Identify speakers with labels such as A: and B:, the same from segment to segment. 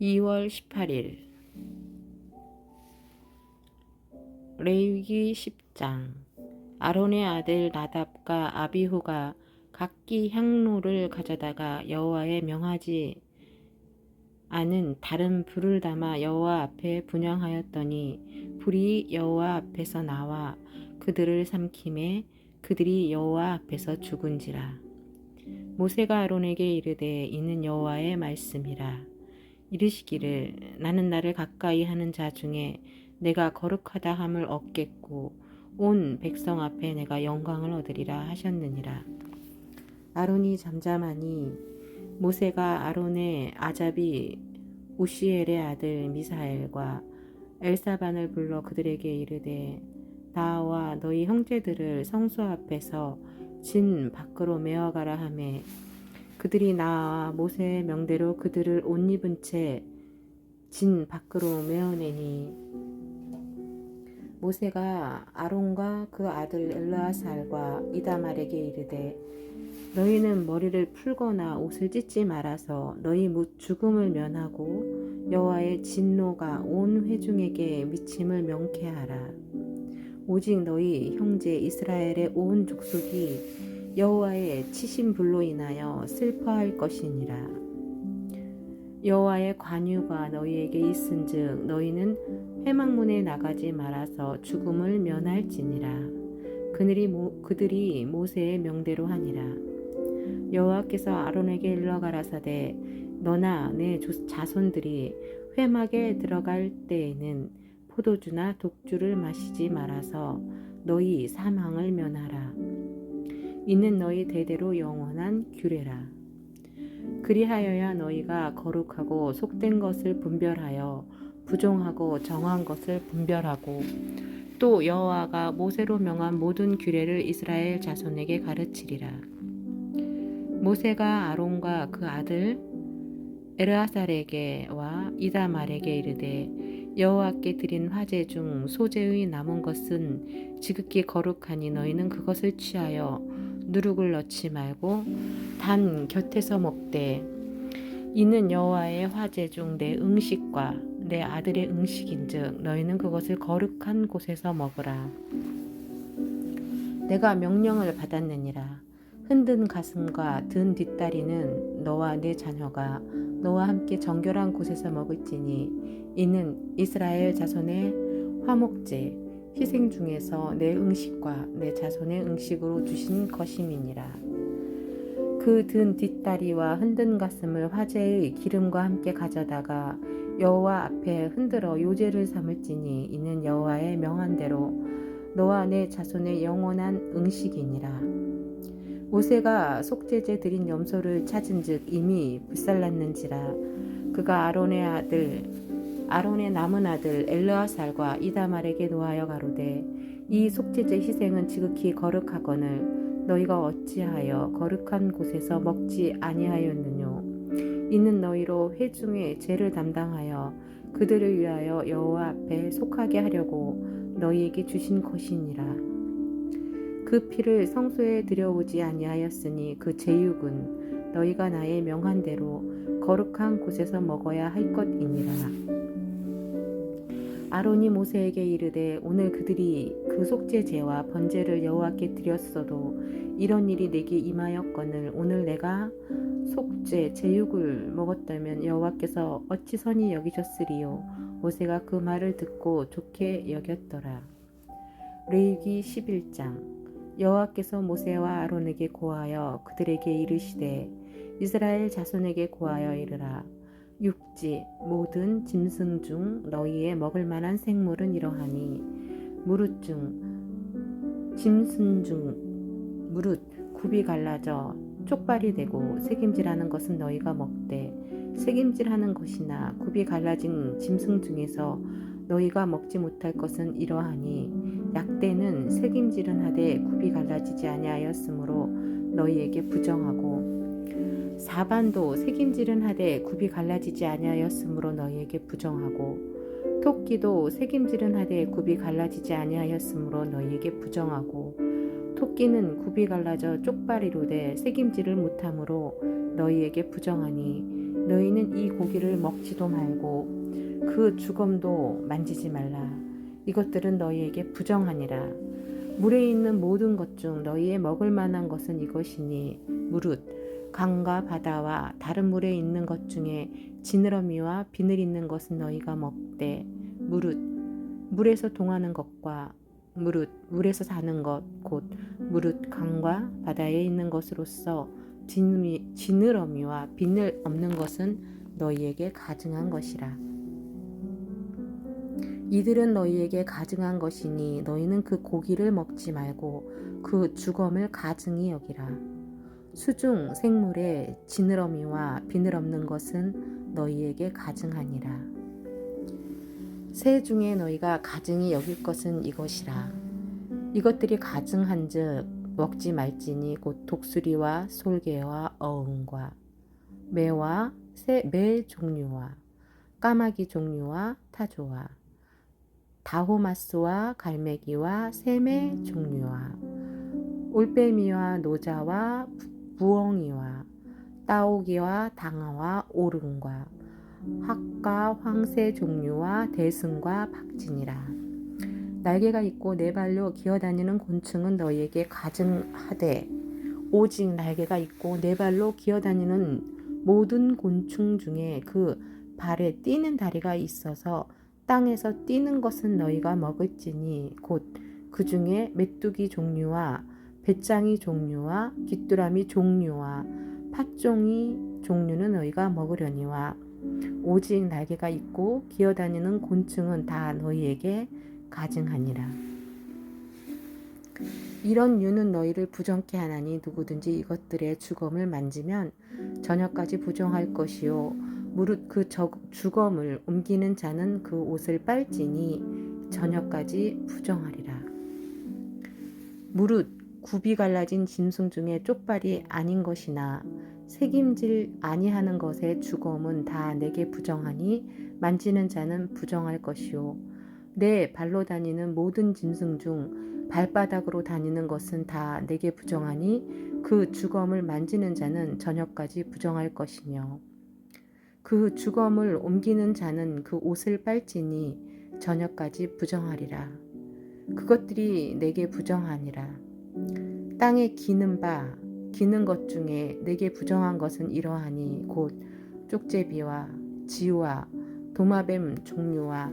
A: 2월 18일 레위기 10장. 아론의 아들 나답과 아비후가 각기 향로를 가져다가 여호와에 명하지 않은 다른 불을 담아 여호와 앞에 분향하였더니 불이 여호와 앞에서 나와 그들을 삼키매 그들이 여호와 앞에서 죽은지라. 모세가 아론에게 이르되 이는 여호와의 말씀이라. 이르시기를 나는 나를 가까이 하는 자 중에 내가 거룩하다 함을 얻겠고 온 백성 앞에 내가 영광을 얻으리라 하셨느니라. 아론이 잠잠하니 모세가 아론의 아잡이 우시엘의 아들 미사엘과 엘사반을 불러 그들에게 이르되 나와 너희 형제들을 성소 앞에서 진 밖으로 메어가라 하매 그들이 나와 모세의 명대로 그들을 옷 입은 채 진 밖으로 메어내니 모세가 아론과 그 아들 엘르아살과 이다말에게 이르되 너희는 머리를 풀거나 옷을 찢지 말아서 너희 죽음을 면하고 여호와의 진노가 온 회중에게 미침을 명케하라. 오직 너희 형제 이스라엘의 온 족속이 여호와의 치신 불로 인하여 슬퍼할 것이니라. 여호와의 관유가 너희에게 있은즉 너희는 회막문에 나가지 말아서 죽음을 면할지니라. 그들이 모세의 명대로 하니라. 여호와께서 아론에게 일러 가라사대 너나 내 자손들이 회막에 들어갈 때에는 포도주나 독주를 마시지 말아서 너희 사망을 면하라. 이는 너희 대대로 영원한 규례라. 그리하여야 너희가 거룩하고 속된 것을 분별하여 부정하고 정한 것을 분별하고 또 여호와가 모세로 명한 모든 규례를 이스라엘 자손에게 가르치리라. 모세가 아론과 그 아들 엘르아살에게와 이다말에게 이르되 여호와께 드린 화제 중 소재의 남은 것은 지극히 거룩하니 너희는 그것을 취하여 누룩을 넣지 말고 단 곁에서 먹되 이는 여호와의 화제 중 내 음식과 내 아들의 음식인즉 너희는 그것을 거룩한 곳에서 먹으라. 내가 명령을 받았느니라. 흔든 가슴과 든 뒷다리는 너와 내 자녀가 너와 함께 정결한 곳에서 먹을지니 이는 이스라엘 자손의 화목제 희생 중에서 내 음식과 내 자손의 음식으로 주신 것임이니라. 그 든 뒷다리와 흔든 가슴을 화제의 기름과 함께 가져다가 여호와 앞에 흔들어 요제를 삼을지니 이는 여호와의 명한 대로 너와 내 자손의 영원한 음식이니라. 모세가 속죄제 드린 염소를 찾은즉 이미 불살랐는지라. 그가 아론의 남은 아들 엘르아살과 이다말에게 노하여 가로되 이 속죄제 희생은 지극히 거룩하거늘 너희가 어찌하여 거룩한 곳에서 먹지 아니하였느뇨. 이는 너희로 회중의 죄를 담당하여 그들을 위하여 여호와 앞에 속하게 하려고 너희에게 주신 것이니라. 그 피를 성소에 들여오지 아니하였으니 그 제육은 너희가 나의 명한 대로 거룩한 곳에서 먹어야 할 것이니라. 아론이 모세에게 이르되 오늘 그들이 그 속죄제와 번제를 여호와께 드렸어도 이런 일이 내게 임하였거늘 오늘 내가 속죄 제육을 먹었다면 여호와께서 어찌 선히 여기셨으리요. 모세가 그 말을 듣고 좋게 여겼더라. 레위기 11장. 여호와께서 모세와 아론에게 고하여 그들에게 이르시되 이스라엘 자손에게 고하여 이르라. 육지 모든 짐승 중 너희의 먹을 만한 생물은 이러하니 무릇 굽이 갈라져 쪽발이 되고 새김질하는 것은 너희가 먹되 새김질하는 것이나 굽이 갈라진 짐승 중에서 너희가 먹지 못할 것은 이러하니 약대는 새김질은 하되 굽이 갈라지지 아니하였으므로 너희에게 부정하고 사반도 새김질은 하되 굽이 갈라지지 아니하였으므로 너희에게 부정하고 토끼도 새김질은 하되 굽이 갈라지지 아니하였으므로 너희에게 부정하고 토끼는 굽이 갈라져 쪽발이로되 새김질을 못하므로 너희에게 부정하니 너희는 이 고기를 먹지도 말고 그 주검도 만지지 말라. 이것들은 너희에게 부정하니라. 물에 있는 모든 것 중 너희의 먹을 만한 것은 이것이니 무릇 강과 바다와 다른 물에 있는 것 중에 지느러미와 비늘 있는 것은 너희가 먹되 무릇 물에서 동하는 것과 무릇 물에서 사는 것 곧 무릇 강과 바다에 있는 것으로서 지느러미와 비늘 없는 것은 너희에게 가증한 것이라. 이들은 너희에게 가증한 것이니 너희는 그 고기를 먹지 말고 그 주검을 가증히 여기라. 수중 생물에 지느러미와 비늘 없는 것은 너희에게 가증하니라. 새 중에 너희가 가증히 여길 것은 이것이라. 이것들이 가증한즉 먹지 말지니 곧 독수리와 솔개와 어흥과 매와 매 종류와 까마귀 종류와 타조와 다호마스와 갈매기와 샘의 종류와 올빼미와 노자와 부엉이와 따오기와 당아와 오름과 학과 황새 종류와 대승과 박진이라. 날개가 있고 네 발로 기어다니는 곤충은 너희에게 가증하되 오직 날개가 있고 네 발로 기어다니는 모든 곤충 중에 그 발에 뛰는 다리가 있어서 땅에서 뛰는 것은 너희가 먹을지니 곧 그 중에 메뚜기 종류와 배짱이 종류와 귀뚜라미 종류와 팥종이 종류는 너희가 먹으려니와 오직 날개가 있고 기어다니는 곤충은 다 너희에게 가증하니라. 이런 유는 너희를 부정케 하나니 누구든지 이것들의 주검을 만지면 저녁까지 부정할 것이요 무릇 그 주검을 옮기는 자는 그 옷을 빨지니 저녁까지 부정하리라. 무릇 굽이 갈라진 짐승 중에 쪽발이 아닌 것이나 새김질 아니하는 것의 주검은 다 내게 부정하니 만지는 자는 부정할 것이요 내 발로 다니는 모든 짐승 중 발바닥으로 다니는 것은 다 내게 부정하니 그 주검을 만지는 자는 저녁까지 부정할 것이며 그 주검을 옮기는 자는 그 옷을 빨지니 저녁까지 부정하리라. 그것들이 내게 부정하니라. 땅에 기는 것 중에 내게 부정한 것은 이러하니 곧 쪽제비와 지우와 도마뱀 종류와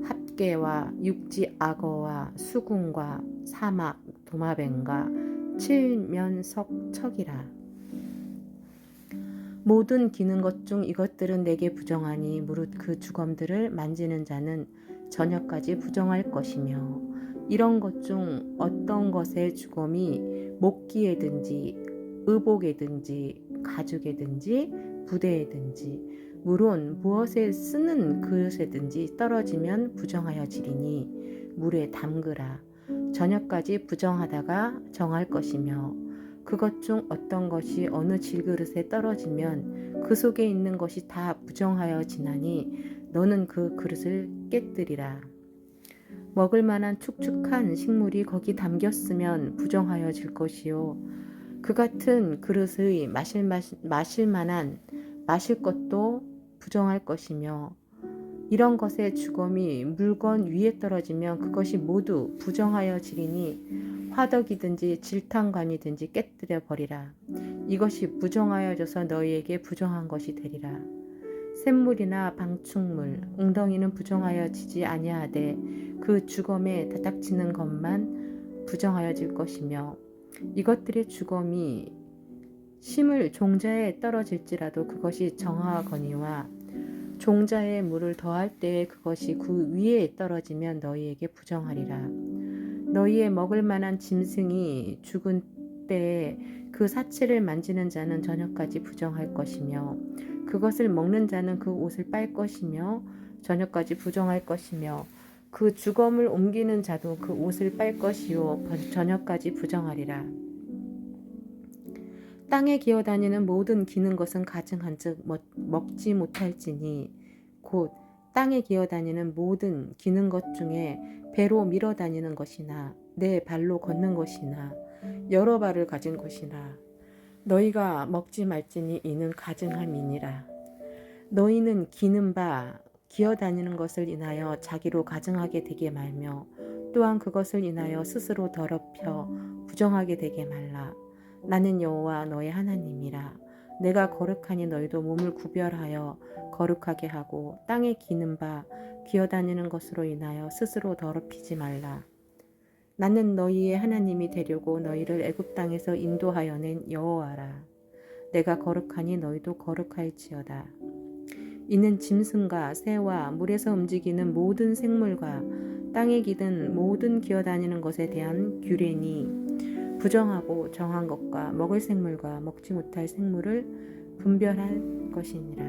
A: 합개와 육지 악어와 수궁과 사막 도마뱀과 칠면석척이라. 모든 기는 것 중 이것들은 내게 부정하니 무릇 그 주검들을 만지는 자는 저녁까지 부정할 것이며 이런 것 중 어떤 것의 주검이 목기에든지 의복에든지 가죽에든지 부대에든지 물론 무엇에 쓰는 그릇에든지 떨어지면 부정하여 지리니 물에 담그라. 저녁까지 부정하다가 정할 것이며 그것 중 어떤 것이 어느 질그릇에 떨어지면 그 속에 있는 것이 다 부정하여 지나니 너는 그 그릇을 깨뜨리라. 먹을 만한 축축한 식물이 거기 담겼으면 부정하여질 것이요 그 같은 그릇의 마실 만한 마실 것도 부정할 것이며 이런 것의 주검이 물건 위에 떨어지면 그것이 모두 부정하여 지리니 화덕이든지 질탕관이든지 깨뜨려 버리라. 이것이 부정하여져서 너희에게 부정한 것이 되리라. 샘물이나 방충물, 웅덩이는 부정하여지지 아니하되 그 주검에 다닥치는 것만 부정하여질 것이며 이것들의 주검이 심을 종자에 떨어질지라도 그것이 정하거니와 종자에 물을 더할 때에 그것이 그 위에 떨어지면 너희에게 부정하리라. 너희의 먹을 만한 짐승이 죽은 때에 그 사체를 만지는 자는 저녁까지 부정할 것이며 그것을 먹는 자는 그 옷을 빨 것이며 저녁까지 부정할 것이며 그 주검을 옮기는 자도 그 옷을 빨 것이요 저녁까지 부정하리라. 땅에 기어다니는 모든 기는 것은 가증한즉 먹지 못할지니 곧 땅에 기어다니는 모든 기는 것 중에 배로 밀어다니는 것이나 내 발로 걷는 것이나 여러 발을 가진 것이나 너희가 먹지 말지니 이는 가증함이니라. 너희는 기는 바 기어다니는 것을 인하여 자기로 가증하게 되게 말며 또한 그것을 인하여 스스로 더럽혀 부정하게 되게 말라. 나는 여호와 너의 하나님이라. 내가 거룩하니 너희도 몸을 구별하여 거룩하게 하고 땅에 기는 바 기어다니는 것으로 인하여 스스로 더럽히지 말라. 나는 너희의 하나님이 되려고 너희를 애굽 땅에서 인도하여 낸 여호와라. 내가 거룩하니 너희도 거룩할지어다. 이는 짐승과 새와 물에서 움직이는 모든 생물과 땅에 기든 모든 기어다니는 것에 대한 규례니 부정하고 정한 것과 먹을 생물과 먹지 못할 생물을 분별할 것이니라.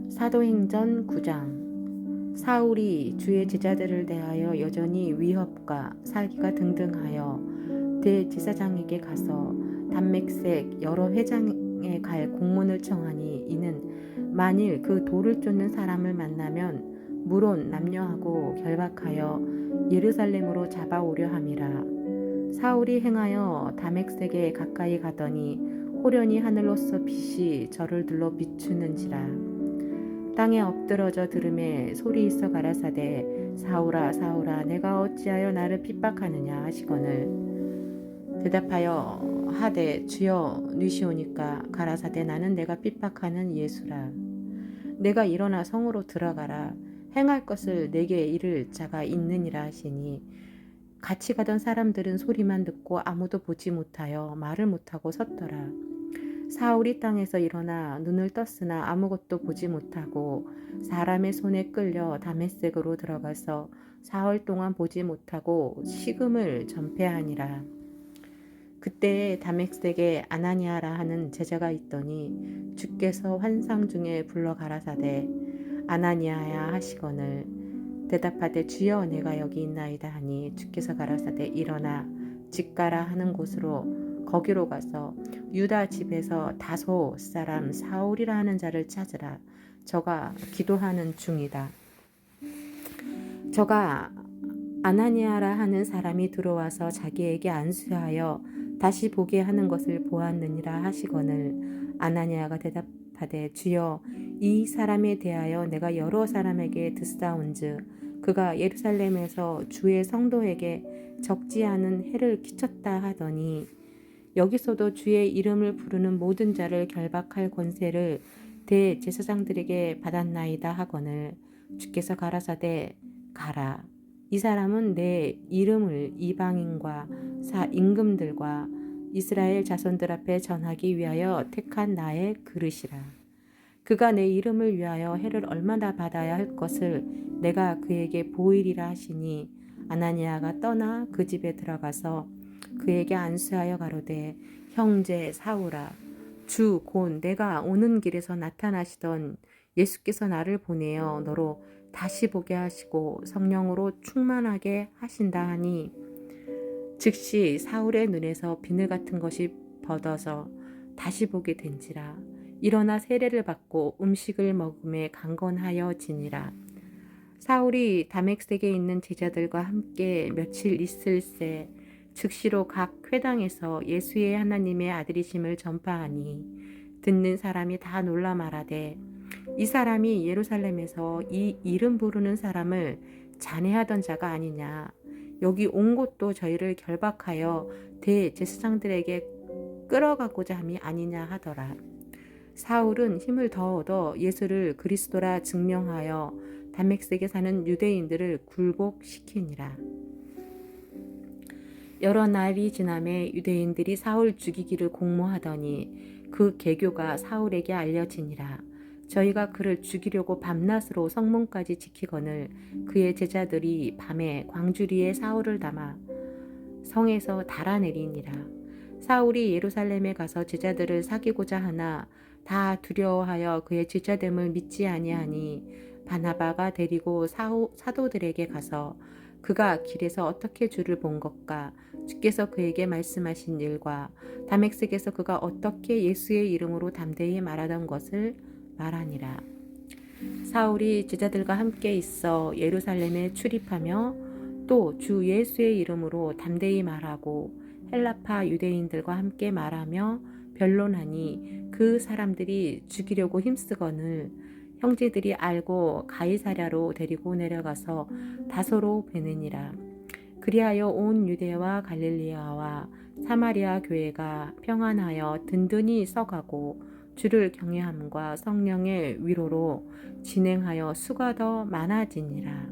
A: 사도행전 9장. 사울이 주의 제자들을 대하여 여전히 위협과 살기가 등등하여 대제사장에게 가서 담맥색 여러 회장에 갈 공문을 청하니 이는 만일 그 돌을 쫓는 사람을 만나면 물론 남녀하고 결박하여 예루살렘으로 잡아오려 함이라. 사울이 행하여 다맥색에 가까이 가더니 호련히 하늘로서 빛이 저를 둘러 비추는지라. 땅에 엎드러져 들음에 소리 있어 가라사대 사울아 사울아 내가 어찌하여 나를 핍박하느냐 하시거늘 대답하여 하되 주여 누시오니까 가라사대 나는 내가 핍박하는 예수라. 내가 일어나 성으로 들어가라. 행할 것을 내게 이를 자가 있느니라 하시니 같이 가던 사람들은 소리만 듣고 아무도 보지 못하여 말을 못하고 섰더라. 사울이 땅에서 일어나 눈을 떴으나 아무것도 보지 못하고 사람의 손에 끌려 다메섹으로 들어가서 사흘 동안 보지 못하고 식음을 전폐하니라. 그때에 다메섹에 아나니아라 하는 제자가 있더니 주께서 환상 중에 불러 가라사대 아나니아야 하시거늘 대답하되 주여 내가 여기 있나이다 하니 주께서 가라사대 일어나 직가라 하는 곳으로 거기로 가서 유다 집에서 다소 사람 사울이라 하는 자를 찾으라. 저가 기도하는 중이다. 저가 아나니아라 하는 사람이 들어와서 자기에게 안수하여 다시 보게 하는 것을 보았느니라 하시거늘 아나니아가 대답하되 주여 이 사람에 대하여 내가 여러 사람에게 듣사온즉 그가 예루살렘에서 주의 성도에게 적지 않은 해를 끼쳤다 하더니 여기서도 주의 이름을 부르는 모든 자를 결박할 권세를 대제사장들에게 받았나이다 하거늘 주께서 가라사대 가라. 이 사람은 내 이름을 이방인과 임금들과 이스라엘 자손들 앞에 전하기 위하여 택한 나의 그릇이라. 그가 내 이름을 위하여 해를 얼마나 받아야 할 것을 내가 그에게 보이리라 하시니 아나니아가 떠나 그 집에 들어가서 그에게 안수하여 가로되 형제 사울아 주 곧 내가 오는 길에서 나타나시던 예수께서 나를 보내어 너로 다시 보게 하시고 성령으로 충만하게 하신다 하니 즉시 사울의 눈에서 비늘 같은 것이 벗어서 다시 보게 된지라. 일어나 세례를 받고 음식을 먹음에 강건하여지니라. 사울이 다메섹에 있는 제자들과 함께 며칠 있을새 즉시로 각 회당에서 예수의 하나님의 아들이심을 전파하니 듣는 사람이 다 놀라 말하되 이 사람이 예루살렘에서 이 이름 부르는 사람을 잔해하던 자가 아니냐. 여기 온 곳도 저희를 결박하여 대제사장들에게 끌어가고자 함이 아니냐 하더라. 사울은 힘을 더 얻어 예수를 그리스도라 증명하여 다메섹에 사는 유대인들을 굴복시키니라. 여러 날이 지남에 유대인들이 사울 죽이기를 공모하더니 그 계교가 사울에게 알려지니라. 저희가 그를 죽이려고 밤낮으로 성문까지 지키거늘 그의 제자들이 밤에 광주리에 사울을 담아 성에서 달아내리니라. 사울이 예루살렘에 가서 제자들을 사귀고자 하나 다 두려워하여 그의 제자됨을 믿지 아니하니 바나바가 데리고 사도들에게 가서 그가 길에서 어떻게 주를 본 것과 주께서 그에게 말씀하신 일과 다메섹에서 그가 어떻게 예수의 이름으로 담대히 말하던 것을 말하니라. 사울이 제자들과 함께 있어 예루살렘에 출입하며 또 주 예수의 이름으로 담대히 말하고 헬라파 유대인들과 함께 말하며 변론하니 그 사람들이 죽이려고 힘쓰거늘 형제들이 알고 가이사랴로 데리고 내려가서 다소로 베느니라. 그리하여 온 유대와 갈릴리아와 사마리아 교회가 평안하여 든든히 서가고 주를 경외함과 성령의 위로로 진행하여 수가 더 많아지니라.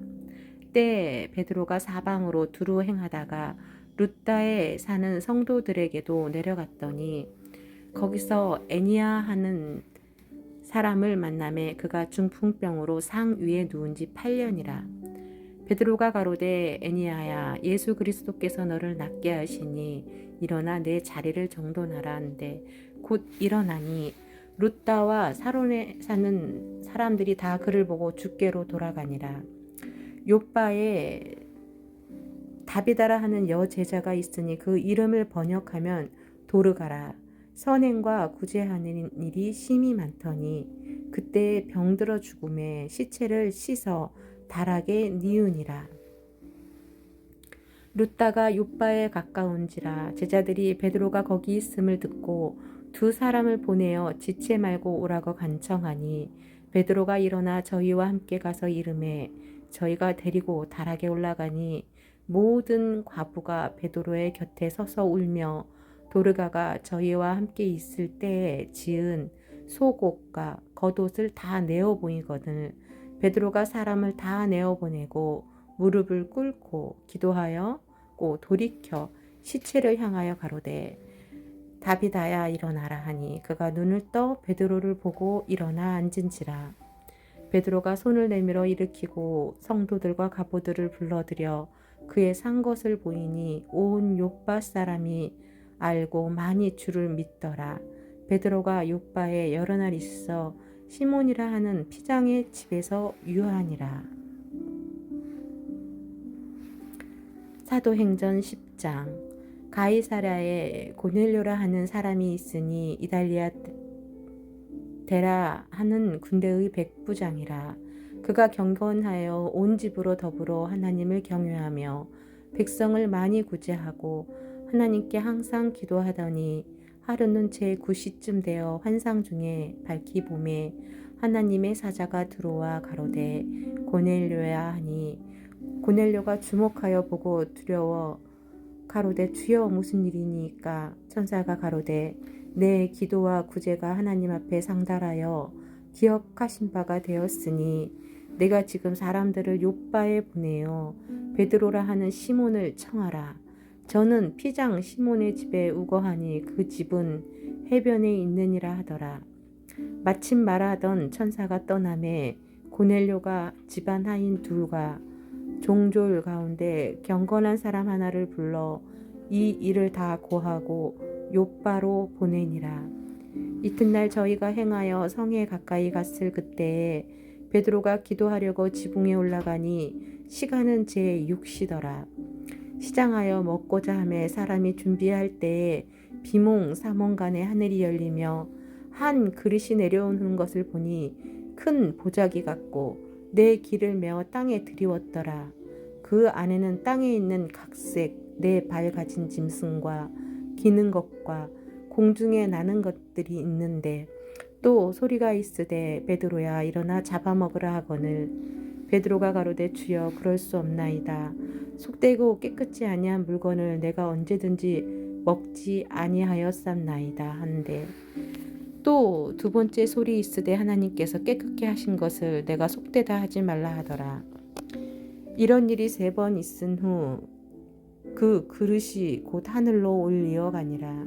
A: 때에 베드로가 사방으로 두루 행하다가 루다에 사는 성도들에게도 내려갔더니 거기서 애니야 하는 사람을 만나매 그가 중풍병으로 상 위에 누운 지 8년이라. 베드로가 가로되 애니야야 예수 그리스도께서 너를 낫게 하시니 일어나 내 자리를 정돈하라 한데 곧 일어나니 루다와 사론에 사는 사람들이 다 그를 보고 주께로 돌아가니라. 욥바에 다비다라 하는 여제자가 있으니 그 이름을 번역하면 도르가라. 선행과 구제하는 일이 심히 많더니 그때 병들어 죽음에 시체를 씻어 달하게 니으니라. 루다가 욥바에 가까운지라 제자들이 베드로가 거기 있음을 듣고 두 사람을 보내어 지체 말고 오라고 간청하니 베드로가 일어나 저희와 함께 가서 이르매 저희가 데리고 달하게 올라가니 모든 과부가 베드로의 곁에 서서 울며 도르가가 저희와 함께 있을 때에 지은 속옷과 겉옷을 다 내어 보이거늘 베드로가 사람을 다 내어 보내고 무릎을 꿇고 기도하여 고 돌이켜 시체를 향하여 가로되 다비다야 일어나라 하니 그가 눈을 떠 베드로를 보고 일어나 앉은지라. 베드로가 손을 내밀어 일으키고 성도들과 가부들을 불러들여 그의 산 것을 보이니 온 욥바 사람이 알고 많이 주를 믿더라. 베드로가 욥바에 여러 날 있어 시몬이라 하는 피장의 집에서 유하니라. 사도행전 10장. 가이사랴에 고넬료라 하는 사람이 있으니 이달리아 데라 하는 군대의 백부장이라. 그가 경건하여 온 집으로 더불어 하나님을 경외하며 백성을 많이 구제하고 하나님께 항상 기도하더니 하루는 제9시쯤 되어 환상 중에 밝히 봄에 하나님의 사자가 들어와 가로되 고넬료야 하니 고넬료가 주목하여 보고 두려워 가로되 주여 무슨 일이니까. 천사가 가로되 내 기도와 구제가 하나님 앞에 상달하여 기억하신 바가 되었으니 내가 지금 사람들을 욥바에 보내어 베드로라 하는 시몬을 청하라. 저는 피장 시몬의 집에 우거하니 그 집은 해변에 있느니라 하더라. 마침 말하던 천사가 떠나매 고넬료가 집안 하인 둘과 종졸 가운데 경건한 사람 하나를 불러 이 일을 다 고하고 욥바로 보내니라. 이튿날 저희가 행하여 성에 가까이 갔을 그때에 베드로가 기도하려고 지붕에 올라가니 시간은 제6시더라. 시장하여 먹고자 하매 사람이 준비할 때에 비몽사몽간에 하늘이 열리며 한 그릇이 내려오는 것을 보니 큰 보자기 같고 내 길을 메어 땅에 들이웠더라. 그 안에는 땅에 있는 각색 네 발 가진 짐승과 기는 것과 공중에 나는 것들이 있는데 또 소리가 있으되 베드로야 일어나 잡아먹으라 하거늘 베드로가 가로되 주여 그럴 수 없나이다. 속되고 깨끗지 아니한 물건을 내가 언제든지 먹지 아니하였삼나이다 한데 또 두 번째 소리 있으되 하나님께서 깨끗게 하신 것을 내가 속되다 하지 말라 하더라. 이런 일이 3번 있은 후 그 그릇이 곧 하늘로 올리어 가니라.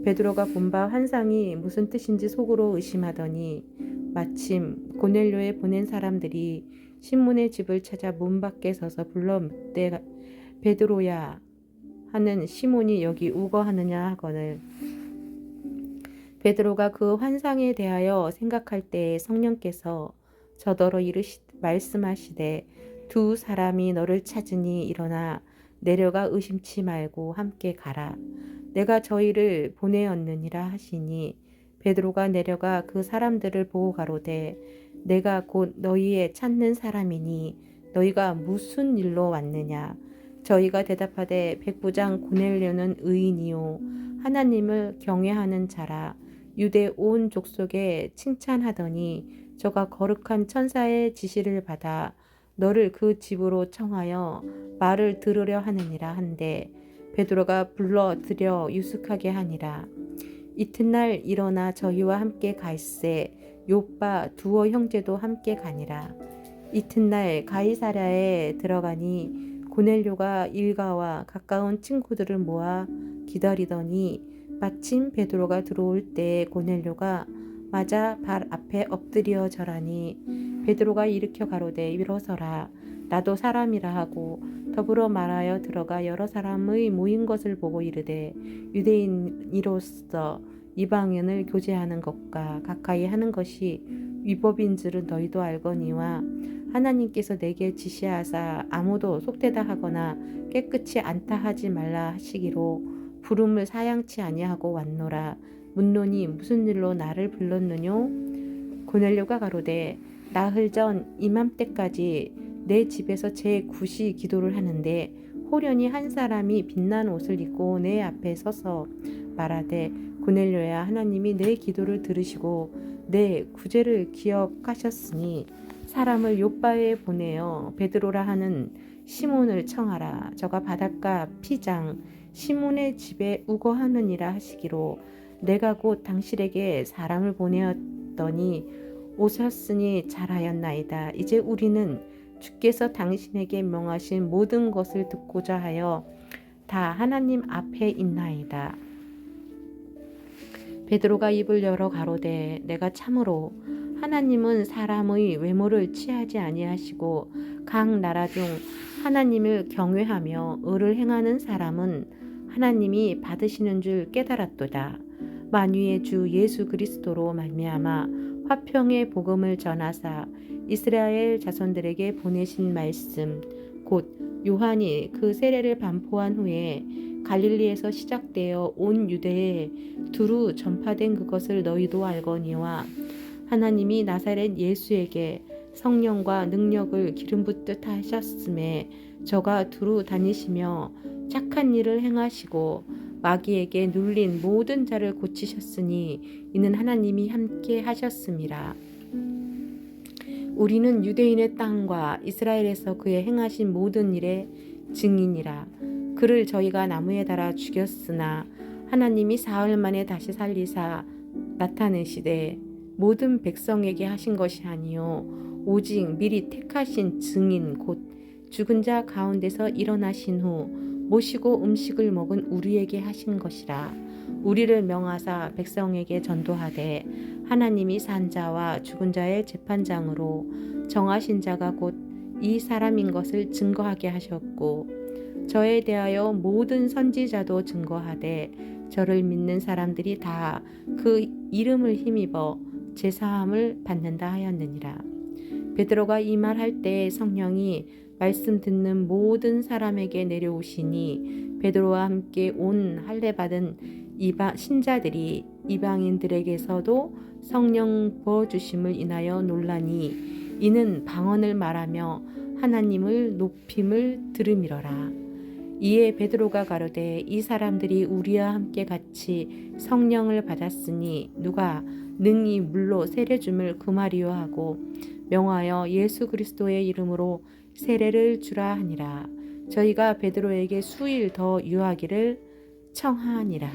A: 베드로가 본 바 환상이 무슨 뜻인지 속으로 의심하더니 마침 고넬료에 보낸 사람들이 시몬의 집을 찾아 문 밖에 서서 불러 묻되 베드로야 하는 시몬이 여기 우거하느냐 하거늘 베드로가 그 환상에 대하여 생각할 때에 성령께서 저더러 말씀하시되 두 사람이 너를 찾으니 일어나 내려가 의심치 말고 함께 가라. 내가 저희를 보내었느니라 하시니 베드로가 내려가 그 사람들을 보고 가로되 내가 곧 너희의 찾는 사람이니 너희가 무슨 일로 왔느냐. 저희가 대답하되 백부장 고넬료는 의인이요 하나님을 경외하는 자라. 유대 온 족속에 칭찬하더니 저가 거룩한 천사의 지시를 받아 너를 그 집으로 청하여 말을 들으려 하느니라 한데 베드로가 불러들여 유숙하게 하니라. 이튿날 일어나 저희와 함께 갈새 요빠 두어 형제도 함께 가니라. 이튿날 가이사랴에 들어가니 고넬료가 일가와 가까운 친구들을 모아 기다리더니 마침 베드로가 들어올 때 고넬료가 맞아 발 앞에 엎드려 절하니 베드로가 일으켜 가로되 일어서라 나도 사람이라 하고 더불어 말하여 들어가 여러 사람의 모인 것을 보고 이르되 유대인이로서 이방인을 교제하는 것과 가까이 하는 것이 위법인 줄은 너희도 알거니와 하나님께서 내게 지시하사 아무도 속되다 하거나 깨끗이 않다 하지 말라 하시기로 부름을 사양치 아니하고 왔노라. 묻노니 무슨 일로 나를 불렀느뇨? 고넬료가 가로되 나흘 전 이맘때까지 내 집에서 제 굿이 기도를 하는데 호련히 한 사람이 빛난 옷을 입고 내 앞에 서서 말하되 고넬료야 하나님이 내 기도를 들으시고 내 구제를 기억하셨으니 사람을 요빠에 보내어 베드로라 하는 시몬을 청하라. 저가 바닷가 피장 시몬의 집에 우거하느니라 하시기로 내가 곧 당신에게 사람을 보내었더니 오셨으니 잘하였나이다. 이제 우리는 주께서 당신에게 명하신 모든 것을 듣고자 하여 다 하나님 앞에 있나이다. 베드로가 입을 열어 가로되 내가 참으로 하나님은 사람의 외모를 취하지 아니하시고 각 나라 중 하나님을 경외하며 의를 행하는 사람은 하나님이 받으시는 줄 깨달았도다. 만유의 주 예수 그리스도로 말미암아 화평의 복음을 전하사 이스라엘 자손들에게 보내신 말씀 곧 요한이 그 세례를 반포한 후에 갈릴리에서 시작되어 온 유대에 두루 전파된 그것을 너희도 알거니와 하나님이 나사렛 예수에게 성령과 능력을 기름 붓듯 하셨음에 저가 두루 다니시며 착한 일을 행하시고 마귀에게 눌린 모든 자를 고치셨으니 이는 하나님이 함께 하셨음이라. 우리는 유대인의 땅과 이스라엘에서 그의 행하신 모든 일의 증인이라. 그를 저희가 나무에 달아 죽였으나 하나님이 사흘 만에 다시 살리사 나타내시되 모든 백성에게 하신 것이 아니요 오직 미리 택하신 증인 곧 죽은 자 가운데서 일어나신 후 모시고 음식을 먹은 우리에게 하신 것이라. 우리를 명하사 백성에게 전도하되 하나님이 산 자와 죽은 자의 재판장으로 정하신 자가 곧 이 사람인 것을 증거하게 하셨고 저에 대하여 모든 선지자도 증거하되 저를 믿는 사람들이 다 그 이름을 힘입어 제사함을 받는다 하였느니라. 베드로가 이 말할 때 성령이 말씀 듣는 모든 사람에게 내려오시니 베드로와 함께 온 할례 받은 신자들이 이방인들에게서도 성령 부어주심을 인하여 놀라니 이는 방언을 말하며 하나님을 높임을 들음이러라. 이에 베드로가 가로되 이 사람들이 우리와 함께 같이 성령을 받았으니 누가 능히 물로 세례 줌을 금하리요 하고 명하여 예수 그리스도의 이름으로 세례를 주라 하니라. 저희가 베드로에게 수일 더 유하기를 청하니라.